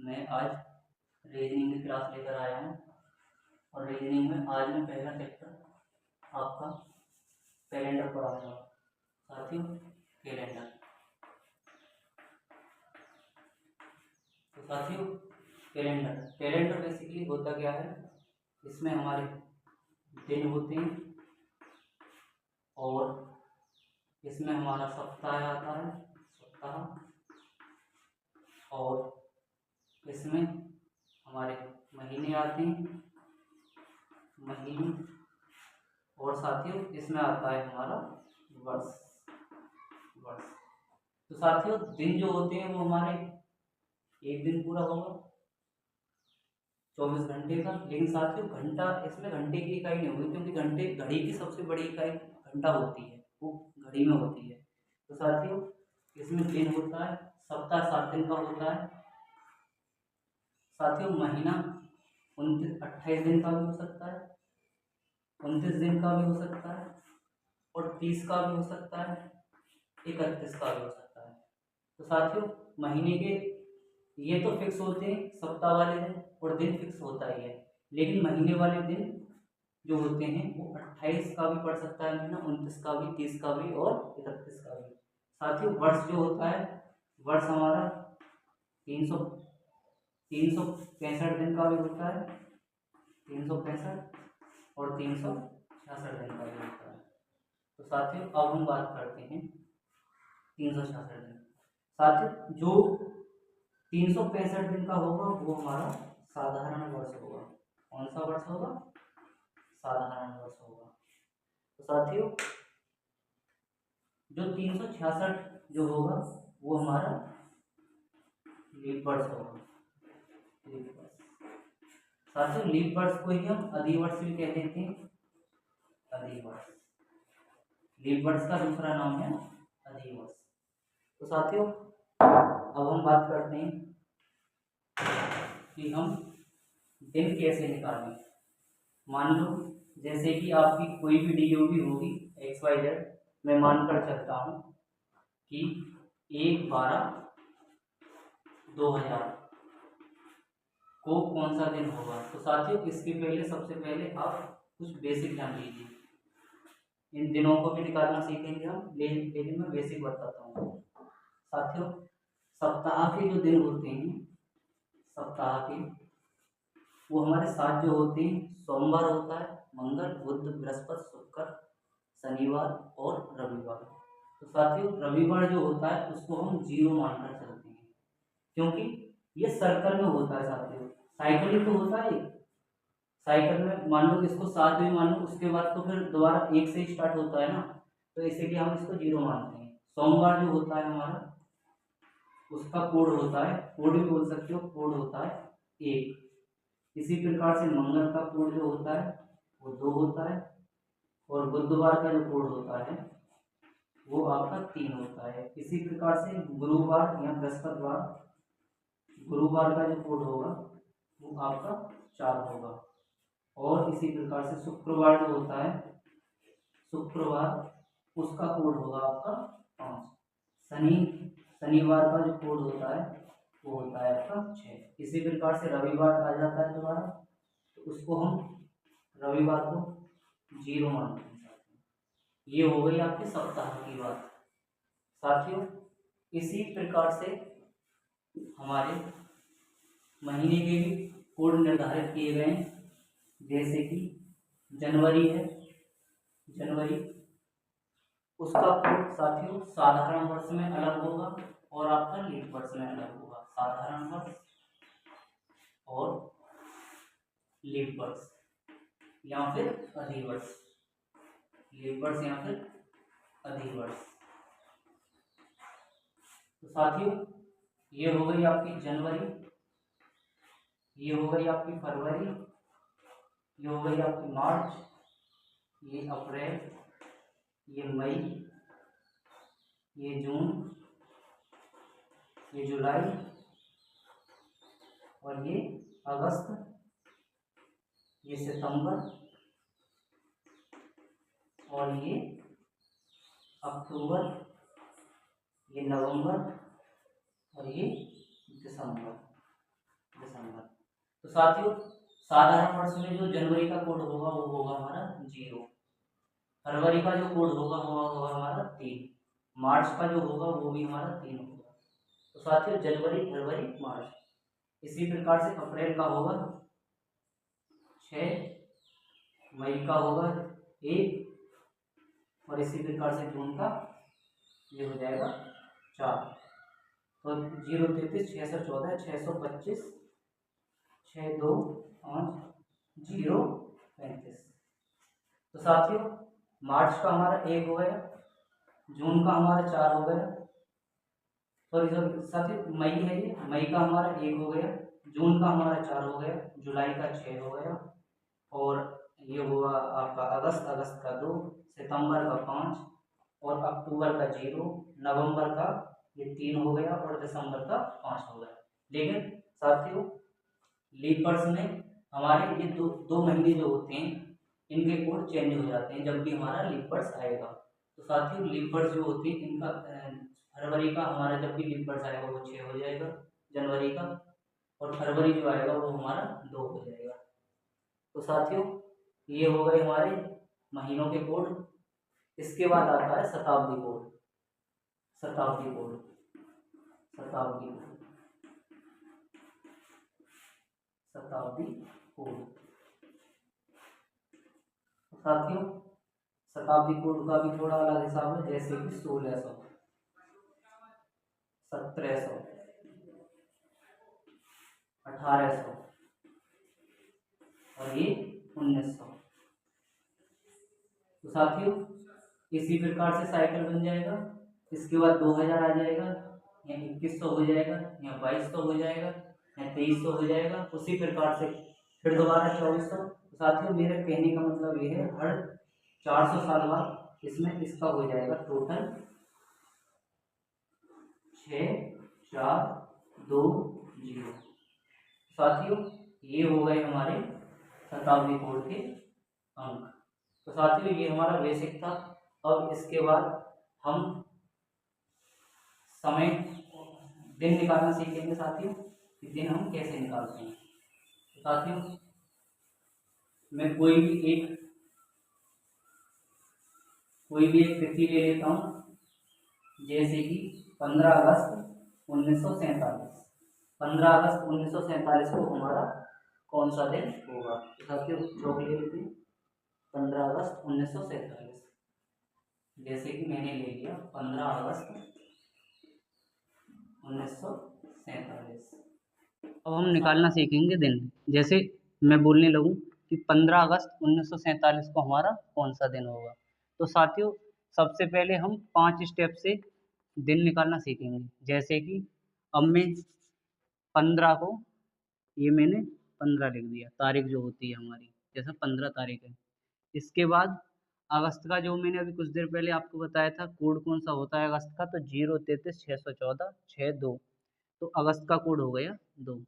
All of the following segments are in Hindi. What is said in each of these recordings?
मैं आज रीजनिंग की क्लास लेकर आया हूँ और रीजनिंग में आज मैं पहला चैप्टर आपका कैलेंडर पढ़ाऊँगा। साथियों, कैलेंडर तो साथियों कैलेंडर कैलेंडर बेसिकली होता क्या है, इसमें हमारे दिन होते हैं और इसमें हमारा सप्ताह आता है, सप्ताह, और इसमें हमारे महीने आते हैं, महीने, और साथियों इसमें आता है हमारा वर्ष। तो साथियों दिन जो होते हैं वो हमारे एक दिन पूरा होगा 24 घंटे का, लेकिन साथियों घंटा, इसमें घंटे की इकाई नहीं होगी क्योंकि घंटे घड़ी की सबसे बड़ी इकाई घंटा होती है, वो घड़ी में होती है। तो साथियों इसमें दिन होता है, सप्ताह 7 दिन का होता है। साथियों महीना 28 दिन का भी हो सकता है, 29 दिन का भी हो सकता है, और 30 का भी हो सकता है, 31 का भी हो सकता है। तो साथियों महीने के ये तो फिक्स होते हैं, सप्ताह वाले दिन और दिन फिक्स होता ही है, लेकिन महीने वाले दिन जो होते हैं वो 28 का भी पड़ सकता है महीना, 29 का भी, 30 का भी और 31 का भी। साथियों वर्ष जो होता है, वर्ष हमारा 365 दिन का भी होता है, 365 और 366 दिन का भी होता है। तो साथियों अब हम बात करते हैं 366 दिन। साथियों जो 365 दिन का होगा वो हमारा साधारण वर्ष होगा। कौन सा वर्ष होगा? साधारण वर्ष होगा। तो साथियों जो 366 जो होगा वो हमारा लीप वर्ष होगा, लीप वर्ष। साथियों लीप वर्ष को ही हम अधिवर्ष भी कह देते हैं, अधिवर्ष। लीप वर्ष का दूसरा नाम है अधिवर्ष। तो साथियों अब हम बात करते हैं कि हम दिन कैसे निकालें। मान लो जैसे कि आपकी कोई भी डीओबी होगी XYZ, मैं मानकर चलता हूँ कि 1/12/2000 को कौन सा दिन होगा। तो साथियों इसके पहले सबसे पहले आप कुछ बेसिक जान लीजिए। इन दिनों को भी निकालना सीखेंगे हम, लेकिन मैं बेसिक बताता हूँ। साथियों सप्ताह के जो दिन होते हैं, सप्ताह के वो हमारे 7 जो होते हैं, सोमवार होता है, मंगल, बुध, बृहस्पति, शुक्र, शनिवार और रविवार। तो साथियों रविवार जो होता है उसको हम 0 मानकर चलते हैं, क्योंकि ये सर्कल में होता है। साथियों साइकिल ही तो होता है, साइकिल में मान लो इसको 7 भी मान लो, उसके बाद तो फिर दोबारा 1 से स्टार्ट होता है ना, तो इसीलिए हम इसको 0 मानते हैं। सोमवार जो होता है हमारा, उसका कोड होता है, कोड भी बोल सकते हो, कोड होता है 1। इसी प्रकार से मंगल का कोड जो होता है वो 2 होता है, और बुधवार का जो कोड होता है वो आपका 3 होता है। इसी प्रकार से गुरुवार या बृहस्पतिवार, गुरुवार का जो कोड होगा वो आपका 4 होगा, और इसी प्रकार से शुक्रवार जो होता है, शुक्रवार उसका कोड होगा आपका 5। शनिवार का जो कोड होता है वो होता है आपका 6। इसी प्रकार से रविवार आ जाता है दोबारा, तो उसको हम रविवार को 0 मानते हैं। ये हो गई आपके सप्ताह की बात। साथियों इसी प्रकार से हमारे महीने के भी कोड निर्धारित किए गए हैं, जैसे कि जनवरी है, जनवरी उसका कोड साथियों साधारण वर्ष में अलग होगा और आपका लीप वर्ष में अलग होगा। साधारण वर्ष और लीप वर्ष या फिर अधिवर्ष, लीप वर्ष या फिर अधिवर्ष। तो साथियों ये हो गई आपकी जनवरी, ये हो गई आपकी फरवरी, ये हो गई आपकी मार्च, ये अप्रैल, ये मई, ये जून, ये जुलाई, और ये अगस्त, ये सितंबर, और ये अक्टूबर, ये नवंबर, और ये दिसंबर। दिसंबर। तो साथियों साधारण वर्ष में जो जनवरी का कोड होगा वो होगा हमारा 0, फरवरी का जो कोड होगा वो होगा हमारा 3, मार्च का जो होगा वो भी हमारा 3 होगा। तो साथियों जनवरी, फरवरी, मार्च। इसी प्रकार से अप्रैल का होगा 6, मई का होगा 1, और इसी प्रकार से जून का ये हो जाएगा 4। तो 0 33 614 625 6 2 5 0 35। तो साथियों मार्च का हमारा 1 हो गया, जून का हमारा 4 हो गया, सॉरी सॉरी साथियों मई है ये, मई का हमारा 1 हो गया, जून का हमारा 4 हो गया, जुलाई का 6 हो गया, और ये हुआ आपका अगस्त, अगस्त का 2, सितंबर का 5, और अक्टूबर का 0, नवंबर का ये 3 हो गया, और दिसंबर का 5 हो गया। लेकिन साथियों लीप वर्ष में हमारे ये दो महीने जो होते हैं इनके कोड चेंज हो जाते हैं जब भी हमारा लीप वर्ष आएगा। तो साथियों लीप वर्ष जो होती है इनका फरवरी का हमारा जब भी लीप वर्ष आएगा वो 6 हो जाएगा जनवरी का, और फरवरी जो आएगा वो हमारा 2 हो जाएगा। तो साथियों ये हो गए हमारे महीनों के कोड। इसके बाद आता है शताब्दी कोड। शताब्दी कोड, शताब्दी कोड, शताब्दी कोड। साथियों शताब्दी कोड का भी थोड़ा अलग हिसाब है, जैसे कि 1600, 1700, 1800 और ये 1900। तो साथियों इसी प्रकार से साइकिल बन जाएगा। इसके बाद 2000 आ जाएगा, या 2100 हो जाएगा, या 2200 हो जाएगा, या 2300 हो जाएगा। उसी प्रकार से फिर दोबारा 2400। तो साथियों मेरे कहने का मतलब ये है हर 400 साल बाद इसमें इसका हो जाएगा टोटल 6 4 2 0। साथियों ये हो गए हमारे शताब्दी कोड के अंक। तो साथियों ये हमारा बेसिक था। अब इसके बाद हम समय दिन निकालना सीखेंगे साथियों कि दिन हम कैसे निकालते हैं। तो साथियों मैं कोई भी एक तिथि ले लेता हूँ, जैसे कि 15 अगस्त 1947। 15 अगस्त 1947 को हमारा कौन सा दिन होगा? तो साथियों चौक ले लेते हैं 15 अगस्त 1947। जैसे कि मैंने ले लिया 15 अगस्त 1947। अब हम निकालना सीखेंगे दिन। जैसे मैं बोलने लगूं कि 15 अगस्त 1947 को हमारा कौन सा दिन होगा। तो साथियों सबसे पहले हम 5 स्टेप से दिन निकालना सीखेंगे। जैसे कि अब मैं 15 को, ये मैंने 15 लिख दिया, तारीख जो होती है हमारी, जैसे 15 तारीख है। इसके बाद अगस्त का जो मैंने अभी कुछ देर पहले आपको बताया था कोड कौन सा होता है अगस्त का, तो 0 33 614 6 2। तो अगस्त का कोड हो गया 2।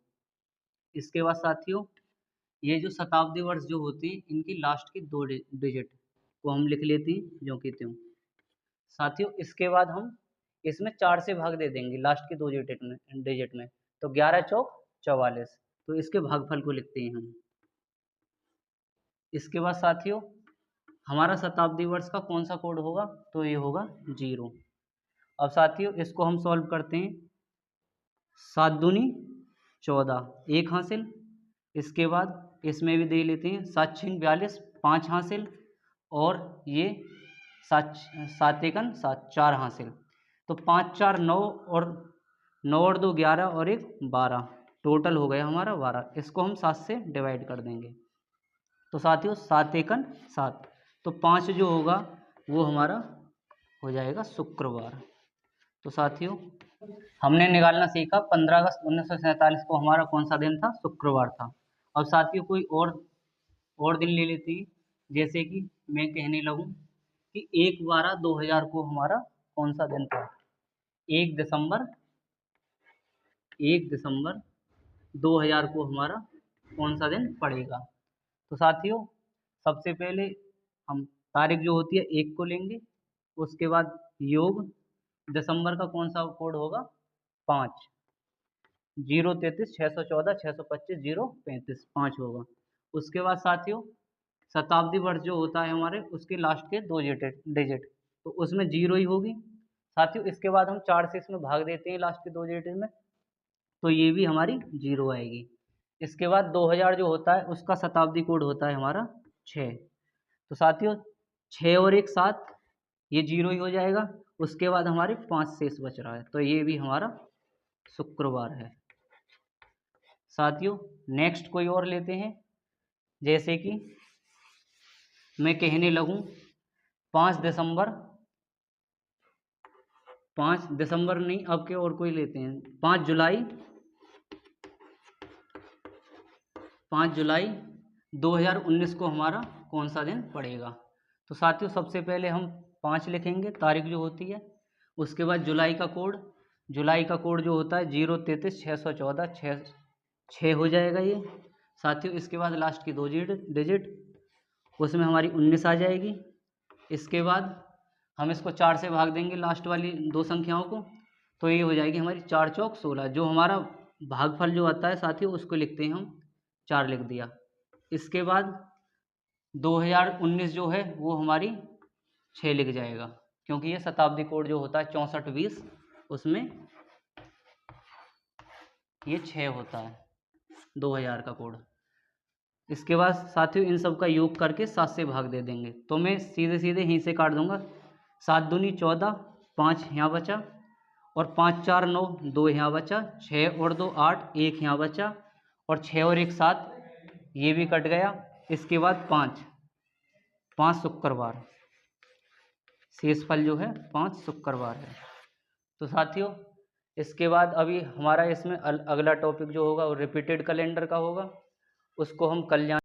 इसके बाद साथियों ये जो शताब्दी वर्ष जो होती है इनकी लास्ट की 2 डिजिट को हम लिख लेते हैं जो कि त्यों। साथियों इसके बाद हम इसमें 4 से भाग दे देंगे लास्ट की 2 डिजिट में। तो 11 चौक 44। तो इसके भागफल को लिखते हैं हम। इसके बाद साथियों हमारा शताब्दी वर्ष का कौन सा कोड होगा, तो ये होगा 0। अब साथियों इसको हम सॉल्व करते हैं। 7 दूनी 14, 1 हासिल। इसके बाद इसमें भी दे लेते हैं 7 6 42, 5 हासिल, और ये 7 7 एकन 7, 4 हासिल। तो 5 4 9, और 9 और 2 11, और 1 12, टोटल हो गया हमारा 12। इसको हम 7 से डिवाइड कर देंगे। तो साथियों 7 एकन 7, तो 5 जो होगा वो हमारा हो जाएगा शुक्रवार। तो साथियों हमने निकालना सीखा 15 अगस्त 1947 को हमारा कौन सा दिन था, शुक्रवार था। अब साथियों कोई और दिन ले लेते हैं। जैसे कि मैं कहने लगूं कि 1/12/2000 को हमारा कौन सा दिन था। 1 दिसंबर 1 दिसंबर 2000 को हमारा कौन सा दिन पड़ेगा। तो साथियों सबसे पहले हम तारीख जो होती है 1 को लेंगे। उसके बाद योग दिसंबर का कौन सा कोड होगा, 5। 033 614 625 035 5 होगा। उसके बाद साथियों शताब्दी वर्ष जो होता है हमारे उसके लास्ट के 2 डिजिट तो उसमें 0 ही होगी। साथियों इसके बाद हम 4 से इसमें भाग देते हैं लास्ट के 2 डिजिट में, तो ये भी हमारी 0 आएगी। इसके बाद 2000 जो होता है उसका शताब्दी कोड होता है हमारा 6। तो साथियों 6 और 1 7, ये 0 ही हो जाएगा। उसके बाद हमारे 5 शेष बच रहा है, तो ये भी हमारा शुक्रवार है। साथियों नेक्स्ट कोई और लेते हैं, जैसे कि मैं कहने लगूं 5 दिसंबर, 5 दिसंबर नहीं, अब के और कोई लेते हैं, 5 जुलाई 2019 को हमारा कौन सा दिन पड़ेगा। तो साथियों सबसे पहले हम 5 लिखेंगे तारीख जो होती है, उसके बाद जुलाई का कोड जो होता है 033 614 6 हो जाएगा ये। साथियों इसके बाद लास्ट की 2 डिजिट उसमें हमारी 19 आ जाएगी। इसके बाद हम इसको 4 से भाग देंगे लास्ट वाली 2 संख्याओं को, तो ये हो जाएगी हमारी 4 चौक 16। जो हमारा भागफल जो आता है साथियों उसको लिखते हैं हम 4 लिख दिया। इसके बाद 2019 जो है वो हमारी 6 लिख जाएगा, क्योंकि ये शताब्दी कोड जो होता है 6420 उसमें ये 6 होता है 2000 का कोड। इसके बाद साथियों इन सब का योग करके 7 से भाग दे देंगे, तो मैं सीधे सीधे यहीं से काट दूंगा। 7 दूनी 14, 5 यहाँ बचा, और 5 4 9, 2 यहाँ बचा, 6 और 2 8, 1 यहाँ बचा, और 6 और 1 7, ये भी कट गया। इसके बाद 5 शुक्रवार, शेषफल जो है 5 शुक्रवार है। तो साथियों इसके बाद अभी हमारा इसमें अगला टॉपिक जो होगा वो रिपीटेड कैलेंडर का होगा, उसको हम कल